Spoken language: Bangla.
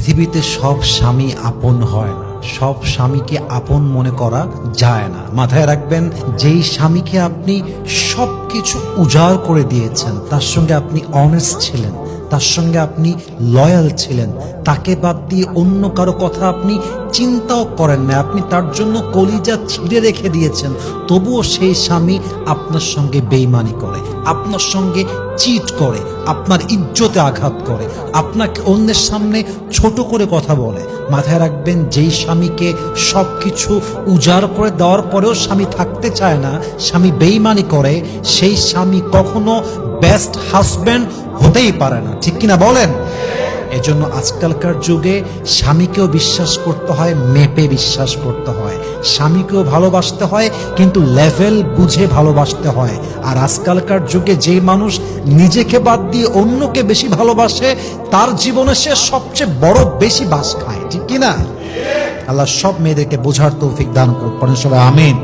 পৃথিবীতে সব স্বামী আপন হয় না, সব স্বামীকে আপন মনে করা যায় না। মাথায় রাখবেন, যেই স্বামীকে আপনি সবকিছু উজাড় করে দিয়েছেন, তার সঙ্গে আপনি অনেস্ট ছিলেন, তার সঙ্গে আপনি লয়াল ছিলেন, তাকে বাদ দিয়ে অন্য কারো কথা আপনি চিন্তাও করেন না, আপনি তার জন্য কলিজা ছিঁড়ে রেখে দিয়েছেন, তবুও সেই স্বামী আপনার সঙ্গে বেইমানি করে, আপনার সঙ্গে চিট করে, আপনার ইজ্জতে আঘাত করে, আপনাকে অন্যের সামনে ছোট করে কথা বলে। মাথায় রাখবেন, যেই স্বামীকে সবকিছু উজাড় করে দেওয়ার পরেও স্বামী থাকতে চায় না, স্বামী বেইমানি করে, সেই স্বামী কখনো বেস্ট হাজব্যান্ড হতেই পারে না। ঠিক কিনা বলেন? এজন্য আজকালকার যুগে স্বামীকেও বিশ্বাস করতে হয়, মেপে বিশ্বাস করতে হয়। স্বামীকেও ভালোবাসতে হয়, কিন্তু লেভেল বুঝে ভালোবাসতে হয়। আর আজকালকার যুগে যে মানুষ নিজেকে বাদ দিয়ে অন্যকে বেশি ভালোবাসে, তার জীবনে সে সবচেয়ে বড় বেশি বাস খায়। ঠিক কিনা? আল্লাহ সব মেয়েদেরকে বোঝার তৌফিক দান করুন, সবাই আমিন।